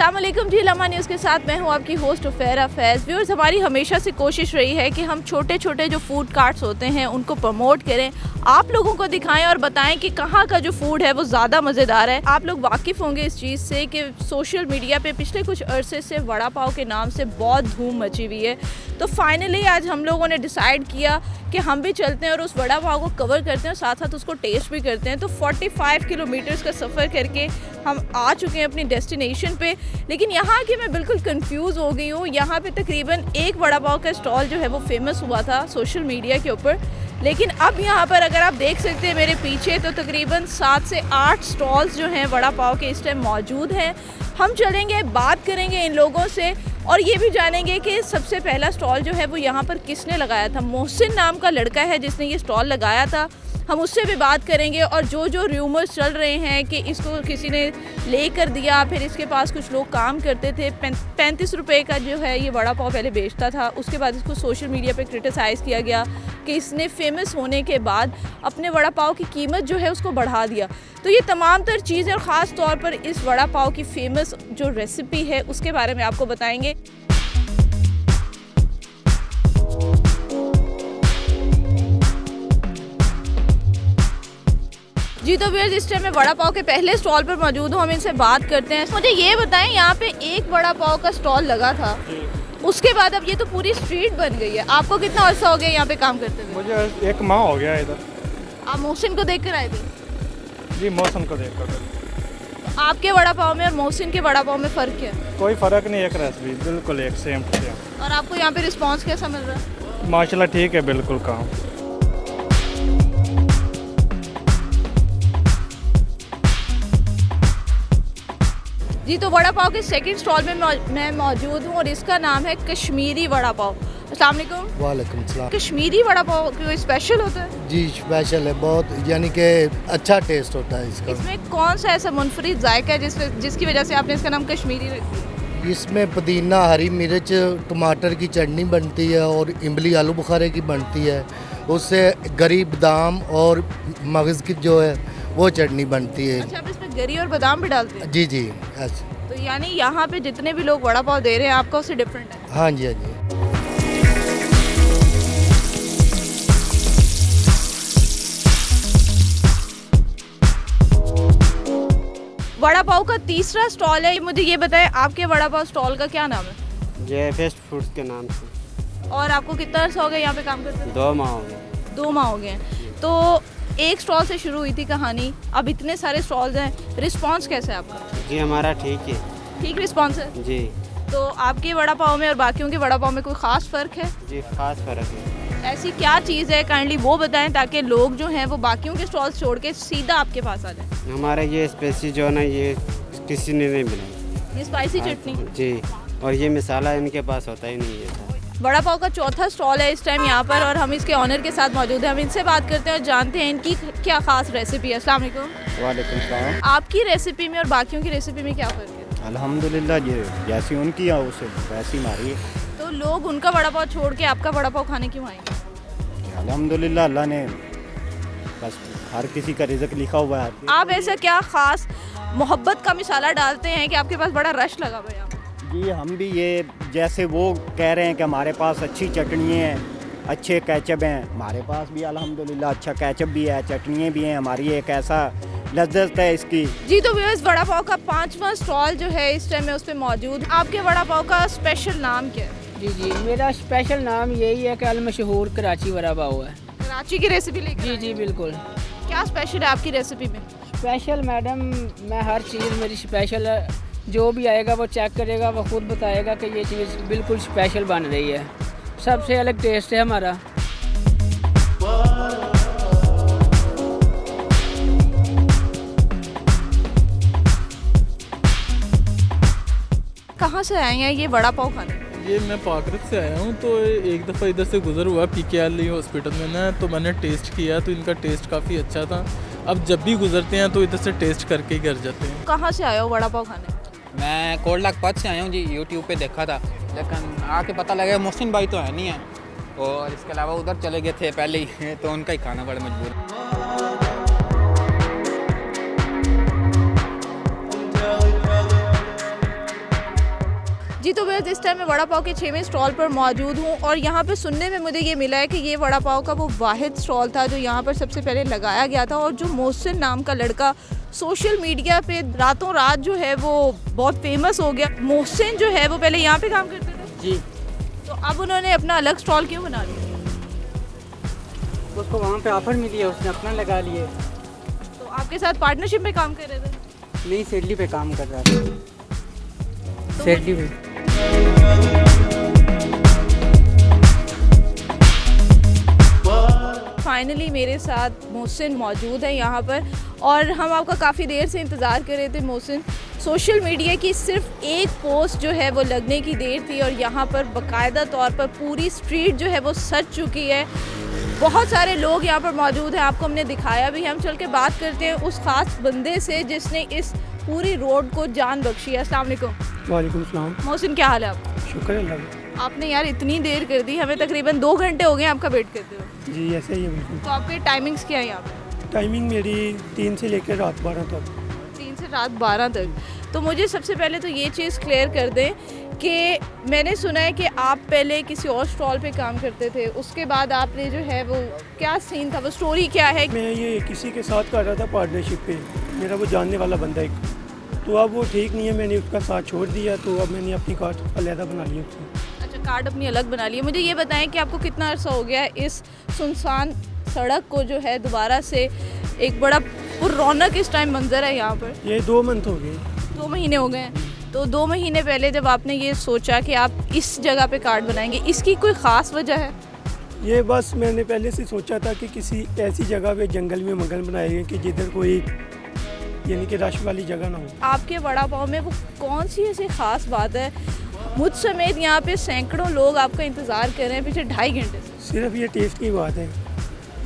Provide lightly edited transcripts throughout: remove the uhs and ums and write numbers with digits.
अस्सलाम वालेकुम जी, लम्हा न्यूज़ के साथ मैं हूं आपकी होस्ट उफेरा फैज़। व्यूअर्स, हमारी हमेशा से कोशिश रही है कि हम छोटे छोटे जो फूड कार्ट्स होते हैं उनको प्रमोट करें, आप लोगों को दिखाएं और बताएं कि कहाँ का जो फूड है वो ज़्यादा मज़ेदार है। आप लोग वाकिफ़ होंगे इस चीज़ से कि सोशल मीडिया पे पिछले कुछ अरसे से वड़ा पाव के नाम से बहुत धूम मची हुई है। तो फाइनली आज हम लोगों ने डिसाइड किया कि हम भी चलते हैं और उस वड़ा पाव को कवर करते हैं और साथ साथ उसको टेस्ट भी करते हैं। तो 45 किलोमीटर्स का सफ़र करके हम आ चुके हैं अपनी डेस्टिनेशन पे, लेकिन यहाँ की मैं बिल्कुल कंफ्यूज हो गई हूँ। यहाँ पे तकरीबन एक वड़ा पाव का स्टॉल जो है वो फेमस हुआ था सोशल मीडिया के ऊपर, लेकिन अब यहाँ पर अगर आप देख सकते हैं मेरे पीछे तो तकरीबन 7 से 8 स्टॉल्स जो हैं वड़ा पाव के इस टाइम मौजूद हैं। हम चलेंगे, बात करेंगे इन लोगों से और ये भी जानेंगे कि सबसे पहला स्टॉल जो है वो यहाँ पर किसने लगाया था। मोहसिन नाम का लड़का है जिसने ये स्टॉल लगाया था, हम उससे भी बात करेंगे। और जो र्यूमर्स चल रहे हैं कि इसको किसी ने ले कर दिया, फिर इसके पास कुछ लोग काम करते थे, 35 रुपये का जो है ये वड़ा पाव पहले बेचता था, उसके बाद इसको सोशल मीडिया पे क्रिटिसाइज़ किया गया कि इसने फेमस होने के बाद अपने वड़ा पाव की कीमत जो है उसको बढ़ा दिया। तो ये तमाम तर चीज़ें और ख़ास तौर पर इस वड़ा पाव की फेमस जो रेसिपी है उसके बारे में आपको बताएंगे। जी तो व्यूअर्स, इस टाइम मैं वड़ा पाव के पहले स्टॉल पर मौजूद हूँ, हम इनसे बात करते हैं। मुझे ये बताएं, यहाँ पे एक वड़ा पाव का स्टॉल लगा था, उसके बाद अब ये तो पूरी स्ट्रीट बन गई है। आपको कितना अर्सा हो गया यहाँ पे काम करते हुए? मुझे 1 माह हो गया इधर। आप मोहसिन को देख कर आए थे? जी, मोहसिन को देख कर। तो आपके वड़ा पाव में और मोहसिन के वड़ा पाव में फ़र्क क्या है? कोई फ़र्क नहीं, एक रेसिपी बिल्कुल एक सेम। और आपको यहाँ पे रिस्पॉन्स कैसा मिल रहा है? माशाल्लाह ठीक है, बिल्कुल काम। जी तो वड़ा पाव के सेकंड स्टॉल में मैं मौजूद हूँ और इसका नाम है कश्मीरी वड़ा पाव। अस्सलाम वालेकुम। वालेकुम सलाम। कश्मीरी वड़ा पाव कोई स्पेशल होता है? जी स्पेशल है बहुत, यानी कि अच्छा टेस्ट होता है इसका। इसमें कौन सा ऐसा मुनफरिद जायका है जिसकी वजह से आपने इसका नाम कश्मीरी रख दिया? इसमें पुदीना, हरी मिर्च, टमाटर की चटनी बनती है और इमली आलू बुखारे की बनती है, उससे गरी बादाम और मगज़ की जो है वो चटनी बनती है। अच्छा, आप इसमें गरी और बादाम भी डालते हैं? जी जी ऐसे। तो यानी यहाँ पे जितने भी लोग वड़ा पाव दे रहे हैं आपका उससे डिफरेंट है? हाँ जी, हाँ जी। वड़ा पाव का तीसरा स्टॉल है, मुझे ये बताएं आपके वड़ा पाव स्टॉल का क्या नाम है? ये फेस्ट फूड्स के नाम से। और आपको कितना अर्सा हो गया यहाँ पे काम करते हैं? 2 माह हो गए। 2 माह हो गए हैं। तो एक स्टॉल से शुरू हुई थी कहानी, अब इतने सारे स्टॉल्स हैं, रिस्पांस कैसा है आपका? जी हमारा ठीक है। ठीक रिस्पांस है? जी। तो आपके वड़ा पाव में और बाकियों के वड़ा पाव में कोई ख़ास फ़र्क है? जी खास फ़र्क है। ऐसी क्या चीज़ है, काइंडली वो बताएं ताकि लोग जो हैं वो बाकियों के स्टॉल्स छोड़ के सीधा आपके पास आ जाए। हमारा ये स्पेसी जो है ना, ये किसी ने नहीं बनाई। ये स्पाइसी चटनी? जी, और ये मसाला इनके पास होता ही नहीं है। वड़ा पाव का चौथा स्टॉल है इस टाइम यहाँ पर और हम इसके ऑनर के साथ मौजूद हैं। हम इनसे बात करते हैं और जानते हैं इनकी क्या ख़ास रेसिपी है। अस्सलाम वालेकुम। वालेकुम सलाम। आपकी रेसिपी में और बाकियों की रेसिपी में क्या फ़र्क है? अल्हम्दुलिल्लाह, ये जैसी उनकी है उसे वैसी हमारी है। तो लोग उनका वड़ा पाव छोड़ के आपका वड़ा पाव खाने क्यों आएंगे? अल्हम्दुलिल्लाह, अल्लाह ने बस हर किसी का रिज़्क लिखा हुआ है। आप ऐसा क्या ख़ास मोहब्बत का मिसाला डालते हैं कि आपके पास बड़ा रश लगा हुआ है? जी हम भी ये जैसे वो कह रहे हैं कि हमारे पास अच्छी चटनियाँ हैं, अच्छे केचप हैं, हमारे पास भी अल्हम्दुलिल्लाह अच्छा केचप भी है, चटनियाँ भी हैं। हमारी एक ऐसा लज्जत है इसकी। जी तो व्यूअर्स, वड़ा पाव का 5वां स्टॉल जो है इस टाइम में उस पर मौजूद। आपके वड़ा पाव का स्पेशल नाम क्या है? जी, मेरा स्पेशल नाम यही है कि अल मशहूर कराची वड़ा पाव है। कराची की रेसिपी लेकर? जी बिल्कुल। क्या स्पेशल है आपकी रेसिपी में? स्पेशल मैडम, मैं हर चीज़ मेरी स्पेशल है। जो भी आएगा वो चेक करेगा, वो खुद बताएगा कि ये चीज़ बिल्कुल स्पेशल बन रही है। सबसे अलग टेस्ट है हमारा। कहाँ से आए हैं ये वड़ा पाव खाने? ये मैं पाकरत से आया हूँ। तो एक दफ़ा इधर से गुजर हुआ PKL हॉस्पिटल में ना, तो मैंने टेस्ट किया तो इनका टेस्ट काफ़ी अच्छा था। अब जब भी गुजरते हैं तो इधर से टेस्ट करके ही घर जाते हैं। कहाँ से आए हो वड़ा पाव खाने? मैं कोट लखपत से आया हूँ जी। यूट्यूब पे देखा था, लेकिन आके पता लगा मोहसिन भाई तो है नहीं है, और इसके अलावा उधर चले गए थे पहले ही, तो उनका ही खाना पड़ा मजबूर। जी तो मैं इस टाइम मैं वड़ा पाव के 6वें स्टॉल पर मौजूद हूँ और यहाँ पे सुनने में मुझे ये मिला है कि ये वड़ा पाव का वो वाहिद स्टॉल था जो यहाँ पर सबसे पहले लगाया गया था और जो मोहसिन नाम का लड़का सोशल मीडिया पे रातों रात जो है वो बहुत फेमस हो गया। मोहसिन जो है वो पहले यहाँ पे काम करते थे जी, तो अब उन्होंने अपना अलग स्टॉल क्यों बना लिया? उसको वहाँ पे ऑफर मिली है, उसने अपना लगा लिए। तो आपके साथ पार्टनरशिप में काम कर रहे थे? नहीं, सेडली पे काम कर रहा था, तो सेडली पे। फाइनली मेरे साथ मोहसिन मौजूद है यहाँ पर और हम आपका काफ़ी देर से इंतज़ार कर रहे थे। मोहसिन, सोशल मीडिया की सिर्फ एक पोस्ट जो है वो लगने की देर थी और यहाँ पर बाकायदा तौर पर पूरी स्ट्रीट जो है वो सज चुकी है। बहुत सारे लोग यहाँ पर मौजूद हैं, आपको हमने दिखाया भी। हम चल के बात करते हैं उस ख़ास बंदे से जिसने इस पूरी रोड को जान बख्शी है। अस्सलाम वालेकुम। वालेकुम सलाम। मोहसिन, क्या हाल है आपका? शुक्र है अल्लाह का। आपने यार इतनी देर कर दी, हमें तकरीबन 2 घंटे हो गए आपका वेट करते हुए। जी ऐसे ही है बिल्कुल। तो आपके टाइमिंग्स क्या है यहाँ पर? टाइमिंग मेरी 3 से लेकर रात 12 तक। 3 से रात 12 तक। तो मुझे सबसे पहले तो ये चीज़ क्लियर कर दें कि मैंने सुना है कि आप पहले किसी और स्टॉल पे काम करते थे, उसके बाद आपने जो है वो क्या सीन था, वो स्टोरी क्या है? मैं ये किसी के साथ कर रहा था पार्टनरशिप पे, मेरा वो जानने वाला बंदा एक, तो अब वो ठीक नहीं है, मैंने उसका साथ छोड़ दिया, तो अब मैंने अपनी कार्ड अलहदा बना लिया उससे। अच्छा, कार्ड अपनी अलग बना ली है। मुझे ये बताएं कि आपको कितना अर्सा हो गया है इस सुनसान सड़क को जो है दोबारा से एक बड़ा पुररौनक इस टाइम मंजर है यहाँ पर? ये 2 मंथ हो गए। 2 महीने हो गए हैं। तो 2 महीने पहले जब आपने ये सोचा कि आप इस जगह पे कार्ड बनाएंगे, इसकी कोई ख़ास वजह है? ये बस मैंने पहले से सोचा था कि किसी ऐसी जगह पे जंगल में मंगल बनाएंगे कि जिधर कोई यानी कि रश वाली जगह ना हो। आपके वड़ा पाव में वो कौन सी ऐसी ख़ास बात है? मुझ समेत यहाँ पे सैकड़ों लोग आपका इंतज़ार कर रहे हैं पिछले 2.5 घंटे से। सिर्फ ये टेस्ट की बात है।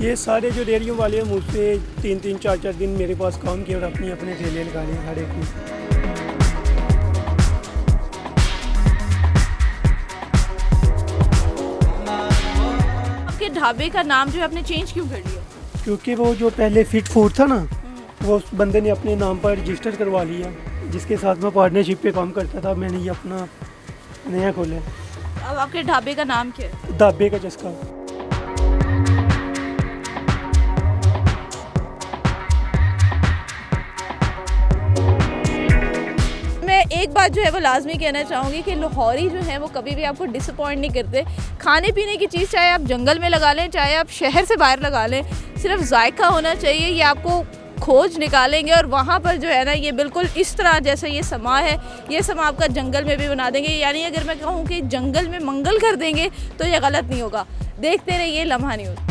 ये सारे जो डेयरियों वाले हैं मुझसे 3-3, 4-4 दिन मेरे पास काम किया और अपने अपने ठेले लगा लिए हर एक में। आपके ढाबे का नाम जो है आपने चेंज क्यों कर लिया? क्योंकि वो जो पहले फिट फूड था ना, वो उस बंदे ने अपने नाम पर रजिस्टर करवा लिया, जिसके साथ मैं पार्टनरशिप पे काम करता था। मैंने ये अपना नया खोला। अब आपके ढाबे का नाम क्या है? ढाबे का चस्का। मैं एक बात जो है वो लाजमी कहना चाहूँगी कि लाहौरी जो है वो कभी भी आपको डिसअपॉइंट नहीं करते। खाने पीने की चीज़ चाहे आप जंगल में लगा लें, चाहे आप शहर से बाहर लगा लें, सिर्फ जायका होना चाहिए। ये आपको खोज निकालेंगे और वहाँ पर जो है ना ये बिल्कुल इस तरह जैसे ये समा है, ये समा आपका जंगल में भी बना देंगे। यानी अगर मैं कहूँ कि जंगल में मंगल कर देंगे तो ये गलत नहीं होगा। देखते रहिए लम्हा न्यूज़।